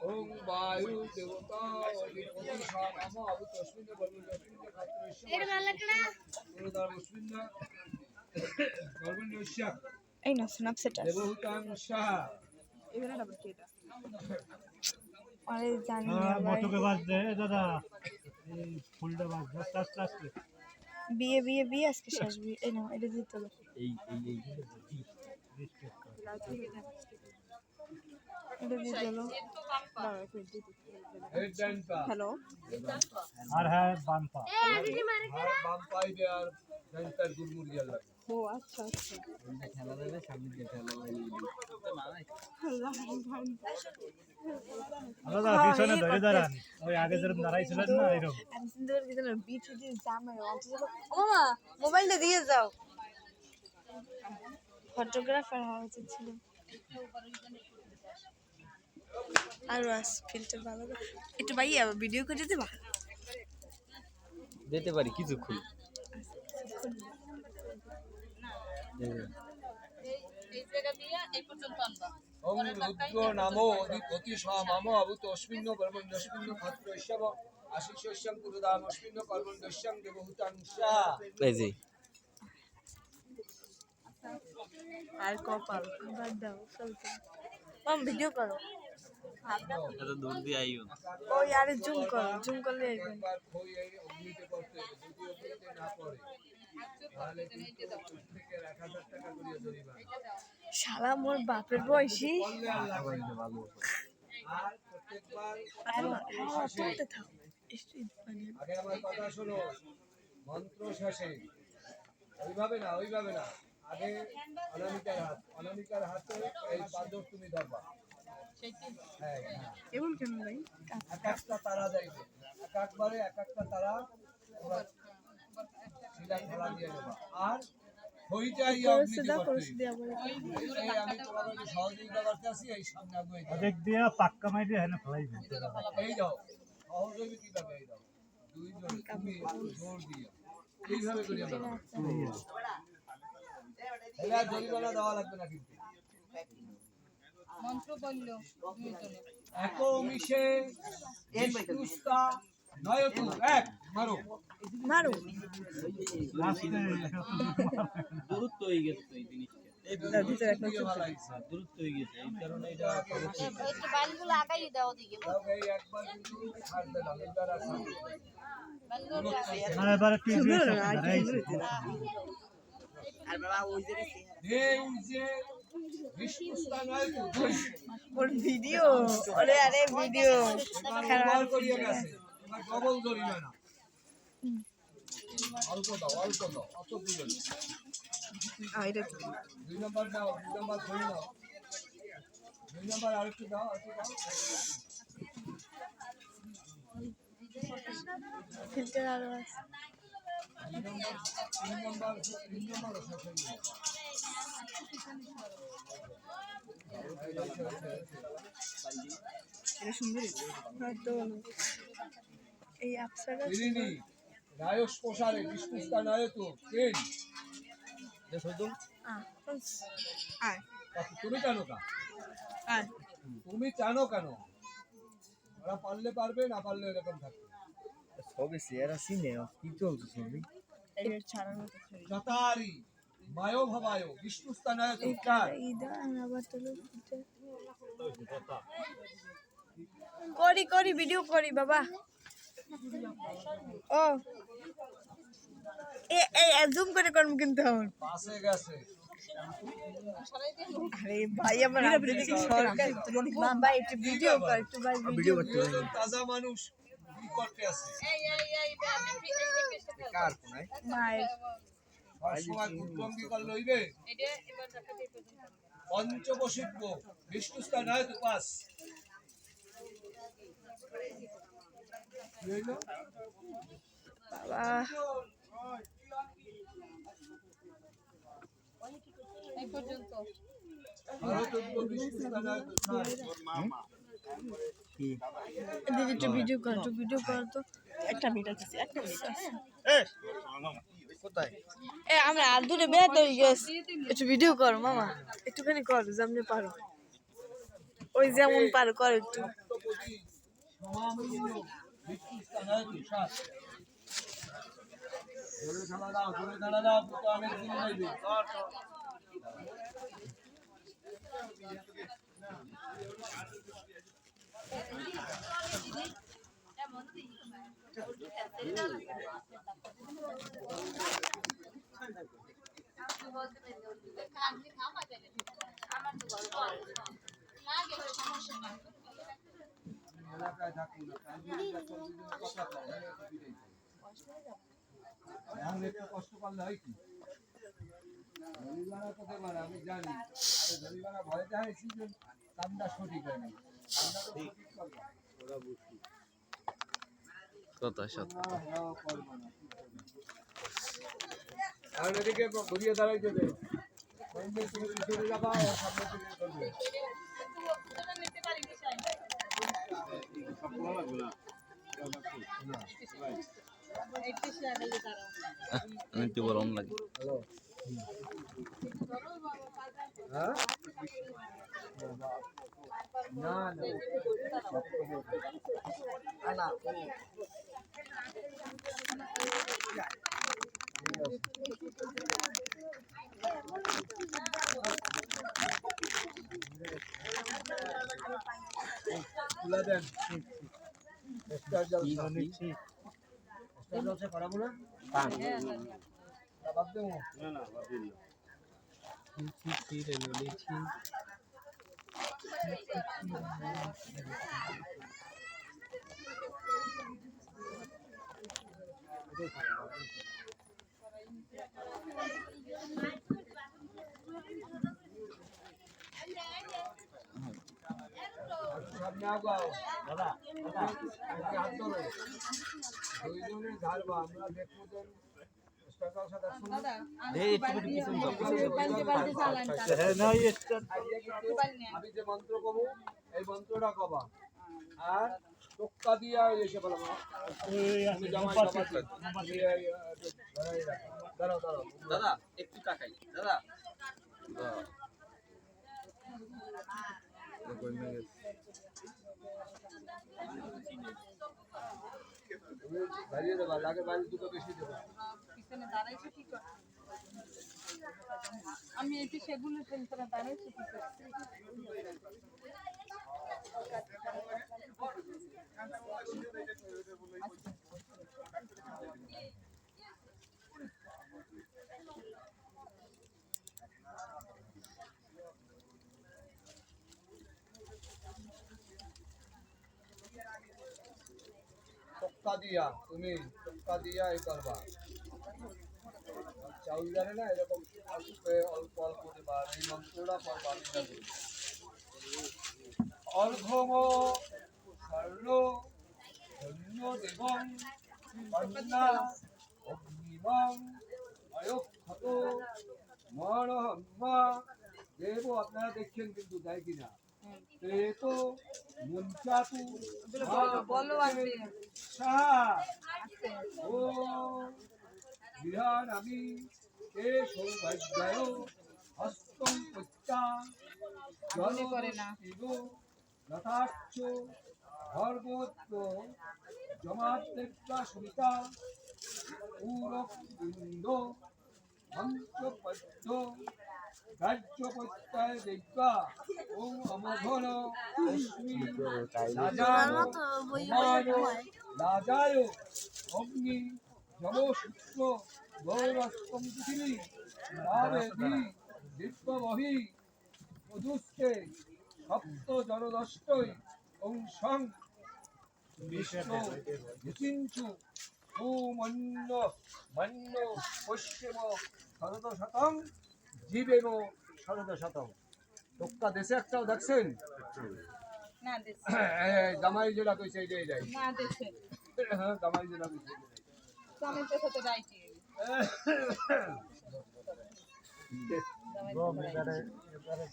ওং বায়ু দেবতা অধিপতি সাম আবু তস্মিন বর্মণস্মিন খাত্রস্য এর মালাকড়া পুরোদামস্মিন বর্মণস্য এই না স্ন্যাপচ্যাট দেবহুতাং সাহা এখানে ডাবল কি এটা আরে জানি না ভাই মোটকে বাজ দে দাদা এই ফুলটা বাজ আস্তে আস্তে বিয়ে আজকে শেষ বিয়ে এই না এটা দিতে হবে এটা দিতে হলো হ্যালো আর হ্যাঁ বানপা আর বাম্পাই দে আর জনতার গুরমুরিয়া লাগে ও আচ্ছা আচ্ছা খেলা দেবে সামনে দিয়ে খেলা দাদা পিছনে ধরে দাঁড়ান ওই আগে যেরকম দাঁড়াইছিলেন না এরকম আমি সুন্দর কি জানো বিচে দিয়ে জামাই অন্তত ও মামা মোবাইলটা দিয়ে যাও ফটোগ্রাফার হওয়া উচিত ছিল আর বাস ফিল্টার ভালো একটু ভাই ভিডিও করে দিবা দিতে পারি কিছুক্ষণ এই জায়গা দিয়ে এই পর্যন্ত আনবা ওং রুদ্র নামো অধিপতি সাম আবু তস্মিন বর্মণস্মিন খাত্রস্য আশিষ্যং পুরোদামস্মিন কর্মণ্যস্যং দেবহুতাং সাহা এই যে আর কপাল বাদ দাও চলতে মাম ভিডিও করো এটা দূর দিয়ে আইও ও আরে জুম করলে আসবেন একবার খই এই অগ্নিতে করতে যদি অগ্নিতে না পড়ে তাহলে কিন্তু থেকে 1000 টাকা করে জরিমানা শালা মোর বাপের বয়সী করলে আর লাগবে না ভালো আর প্রত্যেকবার চলতে থাক আগে আমার কথা শোনো মন্ত্র শেষে ওইভাবে না আগে অনামিকার হাতে এই পাদর তুমি ধরবা হ্যাঁ এমন কেন ভাই এক একটা তারা যাইবে একবারে এক একটা তারা শিলা খেলা দিয়ে নেবা আর হইটা ইয়া অগ্নিতে করতে এই আমি তোমাকে সহযোগিতা করতে আসি এই সামনে আগুয়ে দেখ দিয়া পাক্কা মাইরে হেনে ফলাই এই দাও সহযোগী কিভাবে এই দাও দুইজন তুমি জোর দিয়ে এইভাবে করিয়া দাও এলা জরিমানা দেওয়া লাগবে না কিন্তু মন্ত্র বললো দুইজনে একো মিশে বিষ্ণুস্তা নয়তু এক মারো দূরত্ব হয়ে গেছে তো এই জিনিসটা দূরত্ব হয়ে গেছে এই কারণে এটা একটু বালগুলো আগাই দাও দিকে এই একবার কিন্তু ছাড় দিলাম এবার আর ছাড় না এবারে টিভি আর বাবা ওই যে এই যে বিষ্ণুস্তা নয়তু দুই ওর ভিডিও আরে ভিডিও খারাপ করিয়া গেছে এবার ডবল জরিমানা অল্প দাও অত দিও এটা দুই নাম্বার দাও দুই নাম্বার ধরে নাও দুই নাম্বার আরেকটু দাও ফিল্টার আর আছে তিন নাম্বার শেষ হয়ে এটা সুন্দর হয়তো এই আপসারা ইরিনি রায়স প্রসারে বিষ্ণুস্তা নয়তু তিন তুমি জানো কেন ওরা পারলে পারবে না পারলে এরকম থাকবে সবে চেহারা চিনে কি চলছে সবই এর ছাড়ানো যতারি মায়ো ভাবায়ো বিষ্ণুস্তা নয়তু চার আবার করি ভিডিও করি বাবা ও জুম করে করব কিন্তু আমার পাশে গেছে আরে ভাই আমার দিকে সরকার ভাই একটু ভিডিও কর একটু ভাই ভিডিও করতে তাজা মানুষ কি করতে আছে এই কার কোনায় মায়ের সবসময় কুটঙ্গি করলে হইবে এটা এবার দেখা দিয়ে পর্যন্ত পঞ্চবশিব্য বিষ্ণুস্তা নয়তু পাস কি হইলো বাবা এই পর্যন্ত বিষ্ণুস্তা নয়তু দিদি একটু ভিডিও কর তো একটা মিনিট আছে কোথায় আমরা আর দূরে বের হয়ে গেছি একটু ভিডিও কর মামা একটুখানি কর যেমনি পারো ওই যেমন পারো কর একটু সমামিন্য ভিত্তিস্থানায় তুষার জোরে ধারা দাও পুতো অনেক দিন যাইবে এলাকায় থাকুন কথা এখন একটু কষ্ট পারলে হয় কি ধনীবানা কোথায় মারা আমি জানি আরে ধনীবানা ভয়তে হয়েছি যে কামটা সঠিক হয় না কামটা তো সঠিক করবা ওরা বুঝছি কথা সত্য আর এদিকে ঘুরিয়ে দাঁড়াইতে দে তুমি পিছনে যাবা ও সামনে দিকে করবে একটু গরম লাগে হ্যালো হ্যাঁ না না না খুলে দেন স্টার জলসা স্টার জলসা করাবো না বাদ দেবো সামনে আগাও দাদা হাত ধরো দুইজনে ধারবা আমরা দেখবো যে স্টার জলসা আমি যে মন্ত্র কমু এই মন্ত্রটা কবা আর টোক্কা দিয়া এসে বলবো আমি জামাই দাঁড়াও দাঁড়াও দাদা একটু তাকাই দাদা দাঁড়িয়ে দেবা লাগে বাড়ি দুটো বেশি দেবা পিছনে দাঁড়াইছে কি করে আমি এই সেগুলো সেন্টারে দাঁড়াইছি কি করে টোক্কা দিয়া তুমি টোক্কা দিয়া এই করবা চাউল জানে না এরকম অল্প অল্প দেবা এই মন্ত্রটা করবা আমি জানি অর্ঘম সর্ণ ধন্য দেবং কন্যা অগ্নিমং অয়ক্ষত মরহম্মা দেব আপনারা দেখছেন কিন্তু দেয় কিনা প্রেত মুঞ্চাতু বলো আজকে সাহা ও বিহান আমি এ সৌভাগ্যায় হস্তং পত্যা মনে করে না। যথার্থ ভর্গোত্র জমাত্যা সুমিতা পুরবৃন্দ মঞ্চপদ্য রাজ্যপত্যায় দেব্যা ওম অমঘন অস্মি লাজায় অগ্নি যমসূত্র গৌরস্তম পৃথিবী তাবেধি দিব্যবহি মধুস্তে সপ্ত জনদষ্টই অংশং বিষ্ণু বিচিঞ্চু সুমন্য মন্য পশ্চিম শরদ শতং জীবেন শরদ শতং টোক্কা দেশে একটাও দেখছেন না দেশে জামাই যেটা কইছে এইটাই যাই না দেশে হ্যাঁ জামাই যেটা কইছে স্বামীর তো সাথে যাইছি এবারে